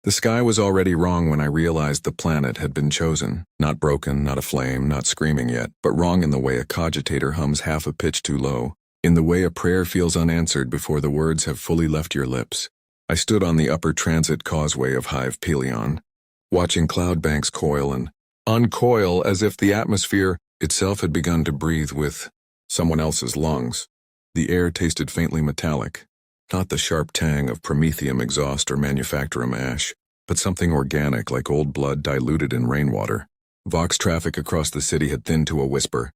The sky was already wrong when I realized the planet had been chosen. Not broken, not aflame, not screaming yet, but wrong in the way a cogitator hums half a pitch too low, in the way a prayer feels unanswered before the words have fully left your lips. I stood on the upper transit causeway of Hive Pelion, watching cloud banks coil and uncoil as if the atmosphere itself had begun to breathe with someone else's lungs. The air tasted faintly metallic, not the sharp tang of promethium exhaust or manufacturum ash, but something organic like old blood diluted in rainwater. Vox traffic across the city had thinned to a whisper,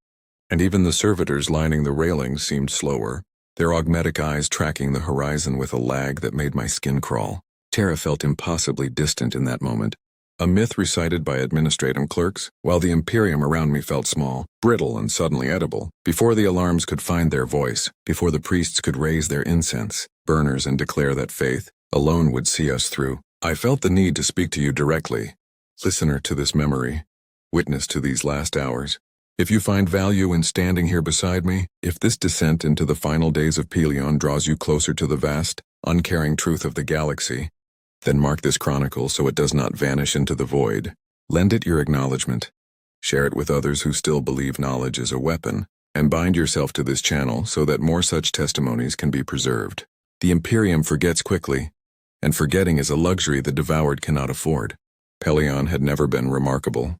and even the servitors lining the railings seemed slower, their augmetic eyes tracking the horizon with a lag that made my skin crawl. Terra felt impossibly distant in that moment, a myth recited by administratum clerks, while the Imperium around me felt small, brittle, and suddenly edible. Before the alarms could find their voice, before the priests could raise their incense burners and declare that faith alone would see us through, I felt the need to speak to you directly, listener to this memory, witness to these last hours. If you find value in standing here beside me, if this descent into the final days of Pelion draws you closer to the vast, uncaring truth of the galaxy, then mark this chronicle so it does not vanish into the void. Lend it your acknowledgement. Share it with others who still believe knowledge is a weapon, and bind yourself to this channel so that more such testimonies can be preserved. The Imperium forgets quickly, and forgetting is a luxury the devoured cannot afford. Pelion had never been remarkable.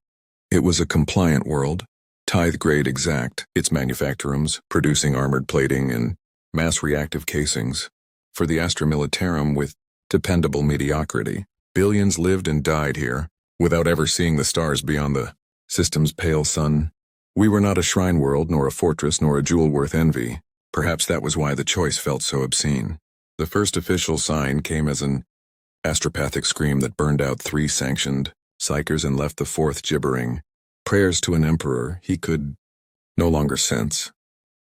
It was a compliant world, tithe-grade exact, its manufacturums producing armored plating and mass reactive casings. For the Astra Militarum with dependable mediocrity, billions lived and died here, without ever seeing the stars beyond the system's pale sun. We were not a shrine world, nor a fortress, nor a jewel worth envy. Perhaps that was why the choice felt so obscene. The first official sign came as an astropathic scream that burned out 3 sanctioned psychers and left the 4th gibbering. Prayers to an emperor he could no longer sense.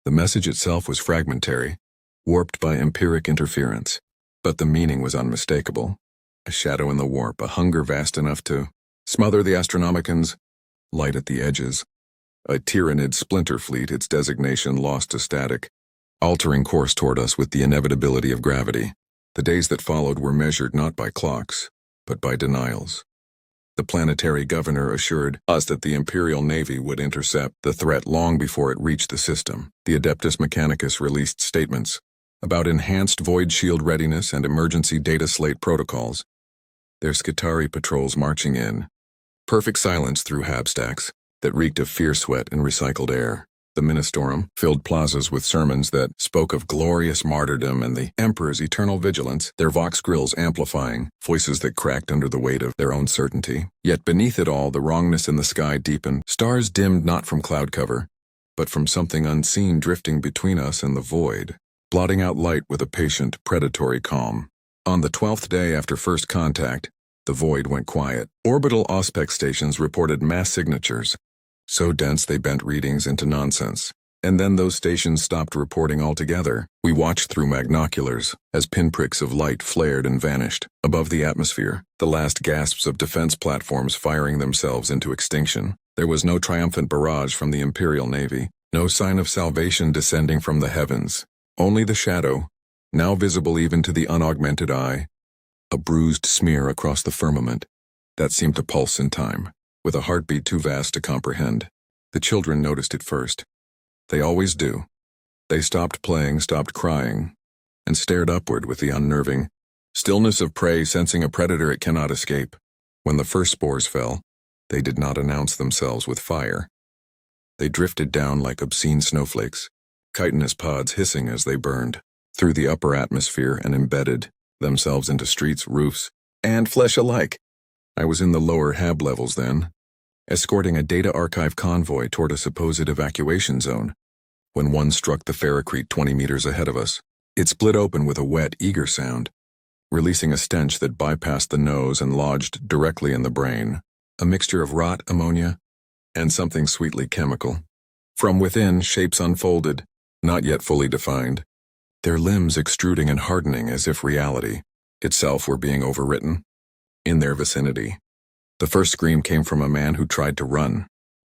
The message itself was fragmentary, warped by empiric interference, but the meaning was unmistakable. A shadow in the warp, a hunger vast enough to smother the Astronomicons, light at the edges. A Tyranid splinter fleet, its designation lost to static, altering course toward us with the inevitability of gravity. The days that followed were measured not by clocks, but by denials. The planetary governor assured us that the Imperial Navy would intercept the threat long before it reached the system. The adeptus mechanicus released statements about enhanced void shield readiness and emergency data slate protocols. Their Skitarii patrols marching in. Perfect silence through habstacks that reeked of fear sweat and recycled air. The Ministorum filled plazas with sermons that spoke of glorious martyrdom and the Emperor's eternal vigilance, their vox grills amplifying, voices that cracked under the weight of their own certainty. Yet beneath it all, the wrongness in the sky deepened. Stars dimmed not from cloud cover, but from something unseen drifting between us and the void, blotting out light with a patient, predatory calm. On the 12th day after first contact, the void went quiet. Orbital Auspex stations reported mass signatures, so dense they bent readings into nonsense. And then those stations stopped reporting altogether. We watched through magnoculars as pinpricks of light flared and vanished. Above the atmosphere, the last gasps of defense platforms firing themselves into extinction. There was no triumphant barrage from the Imperial Navy, no sign of salvation descending from the heavens. Only the shadow, now visible even to the unaugmented eye, a bruised smear across the firmament that seemed to pulse in time, with a heartbeat too vast to comprehend. The children noticed it first. They always do. They stopped playing, stopped crying, and stared upward with the unnerving stillness of prey sensing a predator it cannot escape. When the first spores fell, they did not announce themselves with fire. They drifted down like obscene snowflakes, chitinous pods hissing as they burned through the upper atmosphere and embedded themselves into streets, roofs, and flesh alike. I was in the lower hab levels then, escorting a data archive convoy toward a supposed evacuation zone, when one struck the ferrocrete 20 meters ahead of us. It split open with a wet, eager sound, releasing a stench that bypassed the nose and lodged directly in the brain, a mixture of rot, ammonia, and something sweetly chemical. From within, shapes unfolded, not yet fully defined, their limbs extruding and hardening as if reality itself were being overwritten. In their vicinity, the first scream came from a man who tried to run.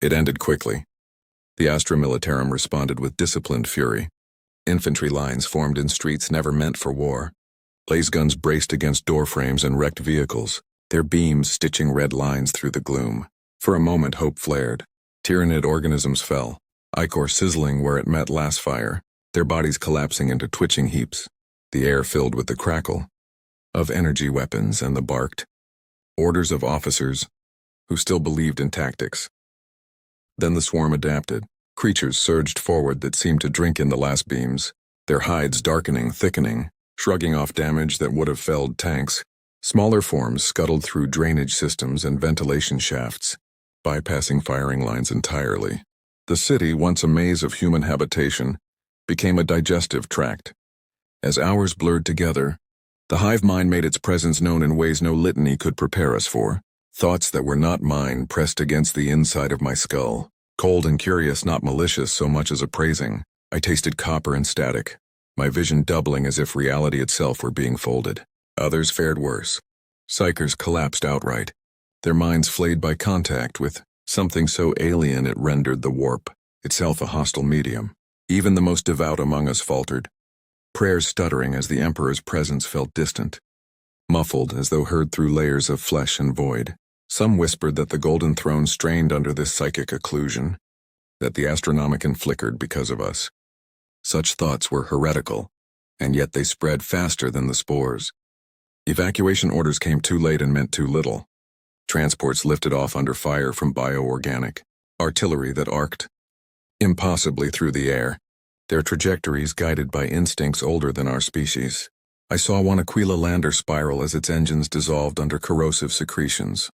It ended quickly. The Astra Militarum responded with disciplined fury. Infantry lines formed in streets never meant for war. Laser guns braced against doorframes and wrecked vehicles. their beams stitching red lines through the gloom. For a moment hope flared. Tyranid organisms fell, ichor sizzling where it met last fire, their bodies collapsing into twitching heaps, the air filled with the crackle of energy weapons and the barked orders of officers who still believed in tactics. Then the swarm adapted. Creatures surged forward that seemed to drink in the last beams, their hides darkening, thickening, shrugging off damage that would have felled tanks. Smaller forms scuttled through drainage systems and ventilation shafts, bypassing firing lines entirely. The city, once a maze of human habitation, became a digestive tract. As hours blurred together, the hive mind made its presence known in ways no litany could prepare us for. Thoughts that were not mine pressed against the inside of my skull. Cold and curious, not malicious so much as appraising. I tasted copper and static, my vision doubling as if reality itself were being folded. Others fared worse. Psychers collapsed outright, their minds flayed by contact with something so alien it rendered the warp itself a hostile medium. Even the most devout among us faltered, prayers stuttering as the Emperor's presence felt distant, muffled as though heard through layers of flesh and void. Some whispered that the Golden Throne strained under this psychic occlusion, that the Astronomicon flickered because of us. Such thoughts were heretical, and yet they spread faster than the spores. Evacuation orders came too late and meant too little. Transports lifted off under fire from bioorganic artillery that arced impossibly through the air, their trajectories guided by instincts older than our species. I saw one Aquila lander spiral as its engines dissolved under corrosive secretions,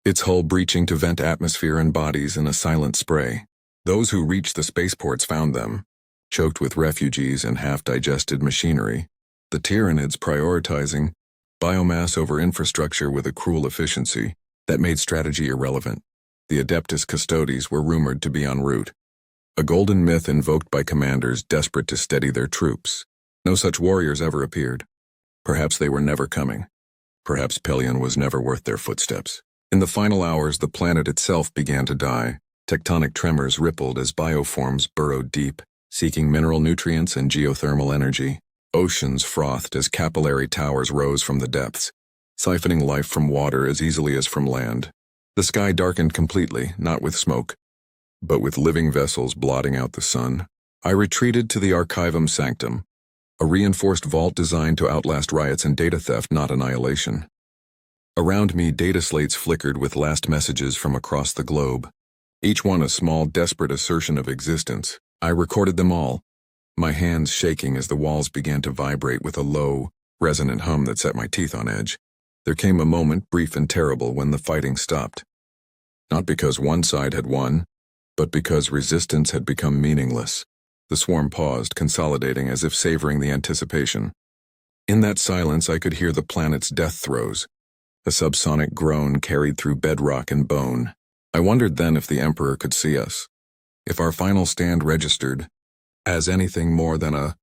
its hull breaching to vent atmosphere and bodies in a silent spray. Those who reached the spaceports found them, choked with refugees and half-digested machinery, the Tyranids prioritizing biomass over infrastructure with a cruel efficiency that made strategy irrelevant. The adeptus custodes were rumored to be en route, a golden myth invoked by commanders desperate to steady their troops. No such warriors ever appeared. Perhaps they were never coming. Perhaps Pelion was never worth their footsteps. In the final hours, the planet itself began to die. Tectonic tremors rippled as bioforms burrowed deep, seeking mineral nutrients and geothermal energy. Oceans frothed as capillary towers rose from the depths, siphoning life from water as easily as from land. The sky darkened completely, not with smoke, but with living vessels blotting out the sun. I retreated to the Archivum Sanctum, a reinforced vault designed to outlast riots and data theft, not annihilation. Around me, data slates flickered with last messages from across the globe, each one a small, desperate assertion of existence. I recorded them all, my hands shaking as the walls began to vibrate with a low, resonant hum that set my teeth on edge. There came a moment, brief and terrible, when the fighting stopped. Not because one side had won, but because resistance had become meaningless. The swarm paused, consolidating as if savoring the anticipation. In that silence, I could hear the planet's death throes, a subsonic groan carried through bedrock and bone. I wondered then if the Emperor could see us, if our final stand registered as anything more than a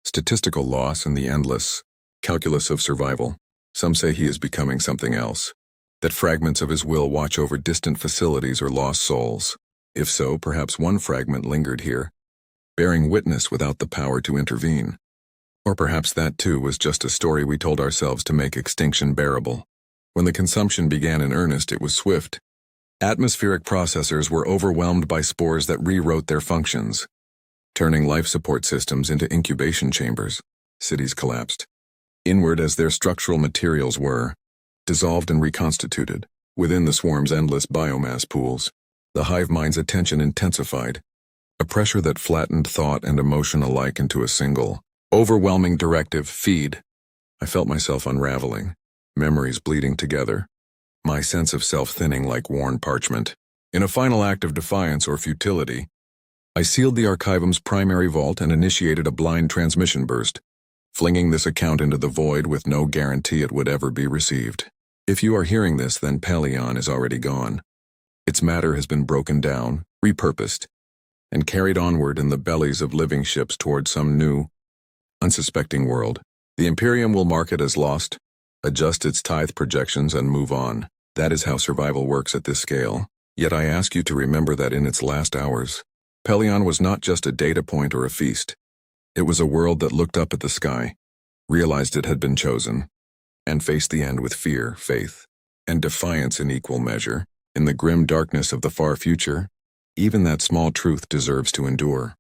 statistical loss in the endless calculus of survival. Some say he is becoming something else, that fragments of his will watch over distant facilities or lost souls. If so, perhaps one fragment lingered here, bearing witness without the power to intervene. Or perhaps that too was just a story we told ourselves to make extinction bearable. When the consumption began in earnest, it was swift. Atmospheric processors were overwhelmed by spores that rewrote their functions, turning life support systems into incubation chambers. Cities collapsed, inward as their structural materials were, dissolved and reconstituted. Within the swarm's endless biomass pools, the hive mind's attention intensified, a pressure that flattened thought and emotion alike into a single, overwhelming directive: feed. I felt myself unraveling, memories bleeding together, my sense of self thinning like worn parchment. In a final act of defiance or futility, I sealed the Archivum's primary vault and initiated a blind transmission burst, flinging this account into the void with no guarantee it would ever be received. If you are hearing this, then Pelion is already gone. Its matter has been broken down, repurposed, and carried onward in the bellies of living ships toward some new, unsuspecting world. The Imperium will mark it as lost, adjust its tithe projections, and move on. That is how survival works at this scale. Yet I ask you to remember that in its last hours, Pelion was not just a data point or a feast. It was a world that looked up at the sky, realized it had been chosen, and faced the end with fear, faith, and defiance in equal measure, in the grim darkness of the far future, even that small truth deserves to endure.